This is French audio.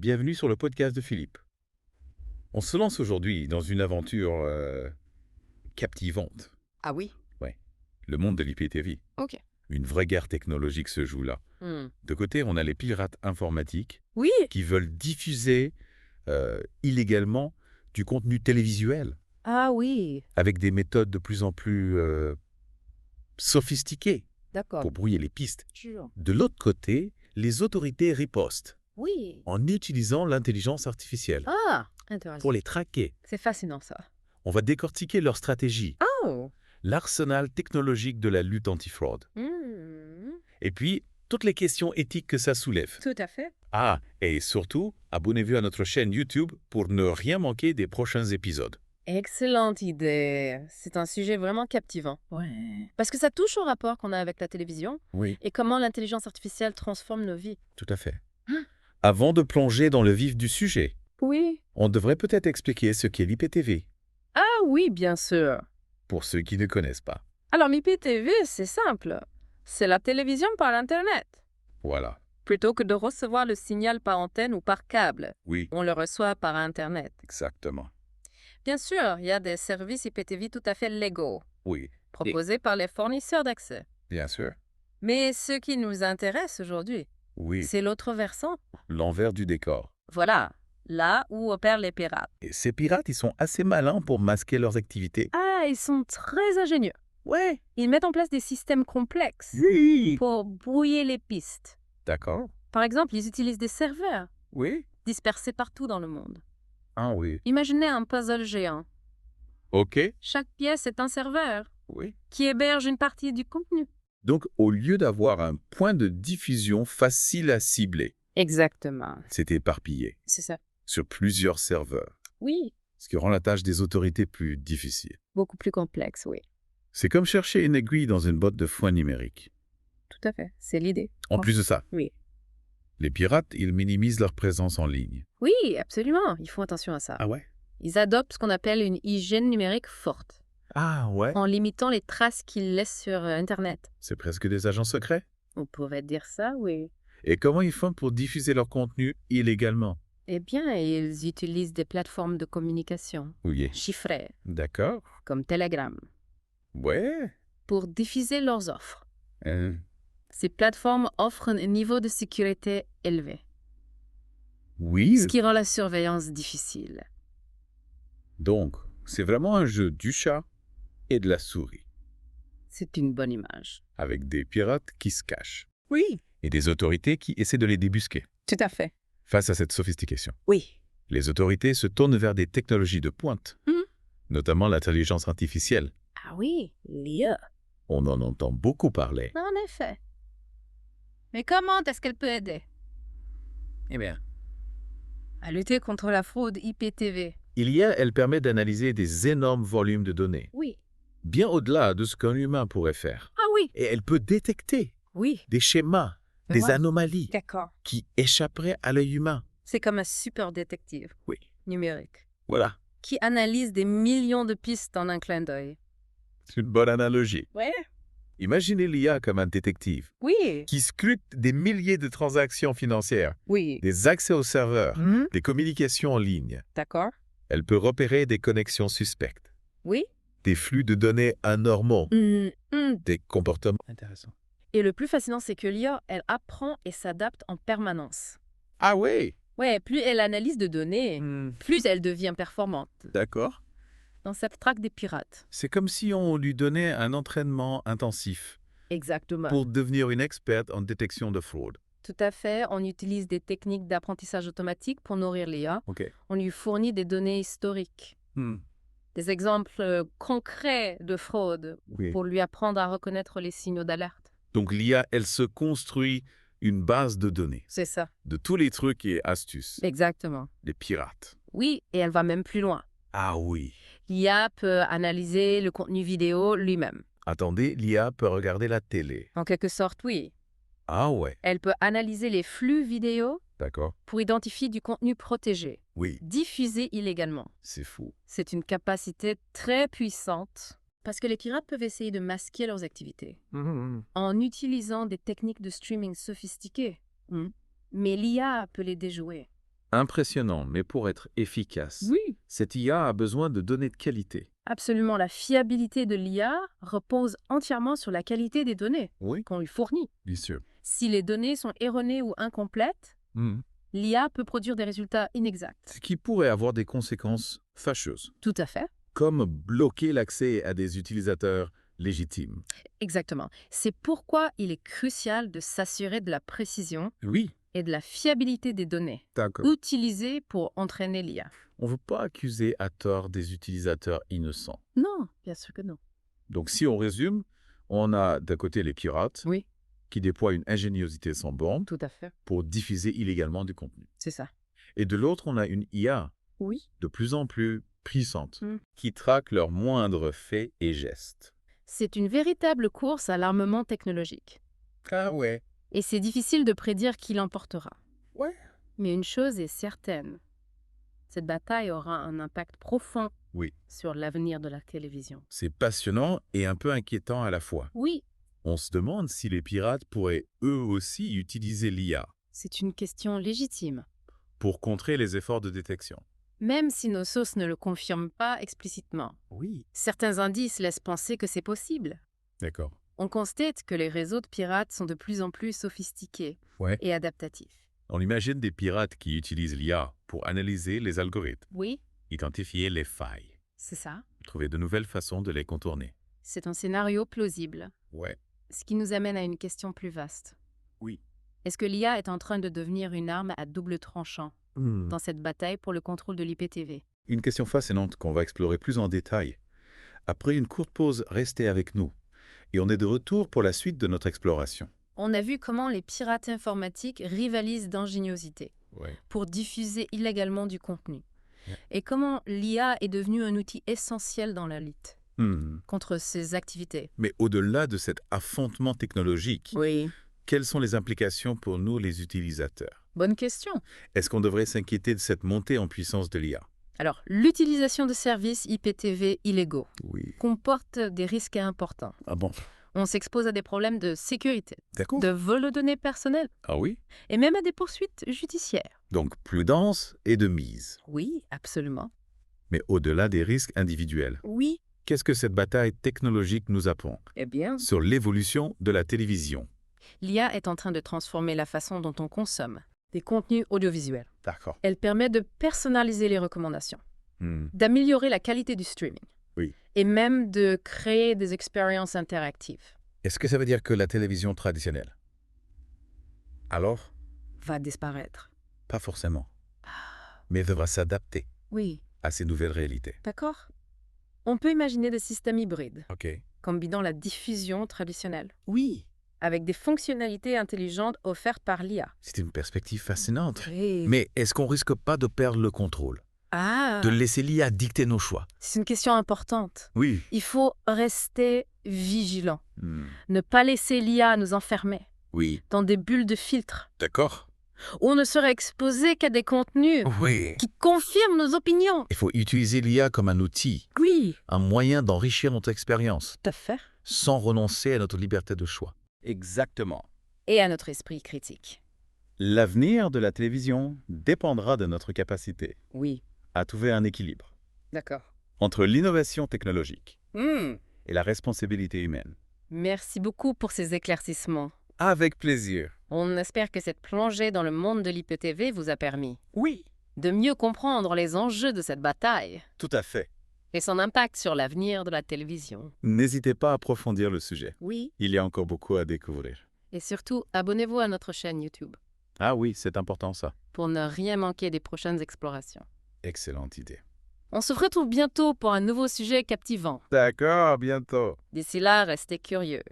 bienvenue sur le podcast de Philippe. On se lance aujourd'hui dans une aventure captivante. Ah oui? Ouais, le monde de l'IPTV. Ok. Une vraie guerre technologique se joue là. De côté, on a les pirates informatiques Oui! qui veulent diffuser illégalement du contenu télévisuel Ah oui, avec des méthodes de plus en plus sophistiquées d'accord. pour brouiller les pistes. Sûr. De l'autre côté, les autorités ripostent Oui. en utilisant l'intelligence artificielle Ah, intéressant. pour les traquer. C'est fascinant ça. On va décortiquer leur stratégie, Oh! l'arsenal technologique de la lutte antifraude, et puis toutes les questions éthiques que ça soulève. Tout à fait. Ah, et surtout, abonnez-vous à notre chaîne YouTube pour ne rien manquer des prochains épisodes. Excellente idée. C'est un sujet vraiment captivant. Ouais. Parce que ça touche au rapport qu'on a avec la télévision Oui, et comment l'intelligence artificielle transforme nos vies. tout à fait. Hein? Avant de plonger dans le vif du sujet, Oui. on devrait peut-être expliquer ce qu'est l'IPTV, Ah oui, bien sûr. pour ceux qui ne connaissent pas. Alors, l'IPTV, c'est simple. C'est la télévision par Internet. Voilà. Plutôt que de recevoir le signal par antenne ou par câble, Oui, on le reçoit par Internet. exactement. Bien sûr, il y a des services IPTV tout à fait légaux, Oui, proposés par les fournisseurs d'accès. bien sûr. Mais ce qui nous intéresse aujourd'hui, Oui, c'est l'autre versant. l'envers du décor. Voilà, là où opèrent les pirates. Et ces pirates, ils sont assez malins pour masquer leurs activités. Ah, ils sont très ingénieux. Ouais. Ils mettent en place des systèmes complexes Oui. pour brouiller les pistes. D'accord. Par exemple, ils utilisent des serveurs Oui. dispersés partout dans le monde. Ah oui. Imaginez un puzzle géant. OK. Chaque pièce est un serveur Oui. qui héberge une partie du contenu. Donc, au lieu d'avoir un point de diffusion facile à cibler, Exactement. c'est éparpillé C'est ça. sur plusieurs serveurs, Oui, ce qui rend la tâche des autorités plus difficile. beaucoup plus complexe, oui. C'est comme chercher une aiguille dans une botte de foin numérique. Tout à fait, c'est l'idée. En plus de ça, Oui. les pirates, ils minimisent leur présence en ligne. Oui, absolument, ils font attention à ça. Ouais? Ils adoptent ce qu'on appelle une hygiène numérique forte, Ah ouais? en limitant les traces qu'ils laissent sur Internet. C'est presque des agents secrets. On pourrait dire ça, oui. Et comment ils font pour diffuser leur contenu illégalement? Eh bien, ils utilisent des plateformes de communication Oui. chiffrées, D'accord. comme Telegram, Ouais. pour diffuser leurs offres. Hein. Ces plateformes offrent un niveau de sécurité élevé, Oui. ce qui rend la surveillance difficile. Donc, c'est vraiment un jeu du chat et de la souris, C'est une bonne image. avec des pirates qui se cachent Oui, et des autorités qui essaient de les débusquer. tout à fait. Face à cette sophistication, Oui. les autorités se tournent vers des technologies de pointe, Mhm. notamment l'intelligence artificielle. Ah oui, l'IA. On en entend beaucoup parler. En effet. Mais comment est-ce qu'elle peut aider Eh bien, à lutter contre la fraude IPTV? elle permet d'analyser des énormes volumes de données, Oui. bien au-delà de ce qu'un humain pourrait faire. Ah oui. Et elle peut détecter Oui. des schémas, des Ouais. anomalies D'accord. qui échapperaient à l'œil humain. C'est comme un super détective Oui. numérique Voilà, qui analyse des millions de pistes en un clin d'œil. c'est une bonne analogie. Ouais. Imaginez l'IA comme un détective Oui. qui scrute des milliers de transactions financières, Oui. des accès aux serveurs, Mhm. des communications en ligne. D'accord. Elle peut repérer des connexions suspectes, Oui. des flux de données anormaux, des comportements intéressants. Et le plus fascinant, c'est que l'IA, elle apprend et s'adapte en permanence. Ah oui, Ouais, plus elle analyse de données, plus elle devient performante. d'accord. Dans cette traque des pirates. C'est comme si on lui donnait un entraînement intensif Exactement. pour devenir une experte en détection de fraude. Tout à fait. On utilise des techniques d'apprentissage automatique pour nourrir l'IA. OK. On lui fournit des données historiques, des exemples concrets de fraude Oui. pour lui apprendre à reconnaître les signaux d'alerte. Donc l'IA, elle se construit une base de données C'est ça. de tous les trucs et astuces Exactement. des pirates. Oui, et elle va même plus loin. Ah oui. L'IA peut analyser le contenu vidéo lui-même. Attendez, l'IA peut regarder la télé. En quelque sorte, oui. Ah ouais, Elle peut analyser les flux vidéo d'accord. pour identifier du contenu protégé, Oui, diffusé illégalement. c'est fou. C'est une capacité très puissante parce que les pirates peuvent essayer de masquer leurs activités en utilisant des techniques de streaming sophistiquées. Mais l'IA peut les déjouer. Impressionnant, mais pour être efficace, Oui. cette IA a besoin de données de qualité. Absolument, la fiabilité de l'IA repose entièrement sur la qualité des données Oui, qu'on lui fournit. bien sûr. Si les données sont erronées ou incomplètes, l'IA peut produire des résultats inexacts. Ce qui pourrait avoir des conséquences fâcheuses, Tout à fait. comme bloquer l'accès à des utilisateurs légitimes. Exactement. C'est pourquoi il est crucial de s'assurer de la précision Oui, et de la fiabilité des données d'accord. utilisées pour entraîner l'IA. On ne veut pas accuser à tort des utilisateurs innocents. Non, bien sûr que non. Donc si on résume, on a d'un côté les pirates Oui, qui déploient une ingéniosité sans borne tout à fait. pour diffuser illégalement du contenu. C'est ça. Et de l'autre, on a une IA Oui. de plus en plus puissante Mm. qui traque leurs moindres faits et gestes. C'est une véritable course à l'armement technologique. Ah ouais. Et c'est difficile de prédire qui l'emportera. Ouais. Mais une chose est certaine, cette bataille aura un impact profond Oui. sur l'avenir de la télévision. C'est passionnant et un peu inquiétant à la fois. Oui, On se demande si les pirates pourraient eux aussi utiliser l'IA c'est une question légitime. pour contrer les efforts de détection. Même si nos sources ne le confirment pas explicitement, Oui. certains indices laissent penser que c'est possible. D'accord. On constate que les réseaux de pirates sont de plus en plus sophistiqués Ouais. et adaptatifs. On imagine des pirates qui utilisent l'IA pour analyser les algorithmes, Oui, identifier les failles, c'est ça. trouver de nouvelles façons de les contourner. C'est un scénario plausible, Ouais. ce qui nous amène à une question plus vaste. Oui. Est-ce que l'IA est en train de devenir une arme à double tranchant dans cette bataille pour le contrôle de l'IPTV? Une question fascinante qu'on va explorer plus en détail. Après une courte pause, restez avec nous. Et on est de retour pour la suite de notre exploration. On a vu comment les pirates informatiques rivalisent d'ingéniosité Ouais. pour diffuser illégalement du contenu. Yeah. Et comment l'IA est devenue un outil essentiel dans la lutte contre ces activités. Mais au-delà de cet affrontement technologique, Oui. quelles sont les implications pour nous les utilisateurs? Bonne question. Est-ce qu'on devrait s'inquiéter de cette montée en puissance de l'IA? Alors, l'utilisation de services IPTV illégaux Oui. comporte des risques importants. Ah bon? On s'expose à des problèmes de sécurité, D'accord. de vol de données personnelles Ah oui? et même à des poursuites judiciaires. Donc prudence et de mise. Oui, absolument. Mais au-delà des risques individuels, Oui. qu'est-ce que cette bataille technologique nous apprend Eh bien, sur l'évolution de la télévision? l'IA est en train de transformer la façon dont on consomme des contenus audiovisuels. D'accord. Elle permet de personnaliser les recommandations, d'améliorer la qualité du streaming Oui. et même de créer des expériences interactives. Est-ce que ça veut dire que la télévision traditionnelle, alors, Va disparaître. pas forcément, mais devra s'adapter Oui, à ces nouvelles réalités? d'accord. On peut imaginer des systèmes hybrides, Ok. combinant la diffusion traditionnelle Oui. avec des fonctionnalités intelligentes offertes par l'IA. C'est une perspective fascinante. Oui. Mais est-ce qu'on risque pas de perdre le contrôle, de laisser l'IA dicter nos choix? C'est une question importante. Oui. Il faut rester vigilant, ne pas laisser l'IA nous enfermer Oui. dans des bulles de filtre, D'accord. où on ne serait exposé qu'à des contenus Oui. qui confirment nos opinions. Il faut utiliser l'IA comme un outil, Oui, un moyen d'enrichir notre expérience, tout à fait. sans renoncer à notre liberté de choix. Exactement. Et à notre esprit critique. L'avenir de la télévision dépendra de notre capacité Oui, à trouver un équilibre d'accord. entre l'innovation technologique et la responsabilité humaine. Merci beaucoup pour ces éclaircissements. Avec plaisir. On espère que cette plongée dans le monde de l'IPTV vous a permis Oui. de mieux comprendre les enjeux de cette bataille Tout à fait. et son impact sur l'avenir de la télévision. N'hésitez pas à approfondir le sujet. Oui, Il y a encore beaucoup à découvrir. et surtout, abonnez-vous à notre chaîne YouTube Ah oui, c'est important ça. pour ne rien manquer des prochaines explorations. Excellente idée. On se retrouve bientôt pour un nouveau sujet captivant. D'accord, à bientôt. D'ici là, restez curieux.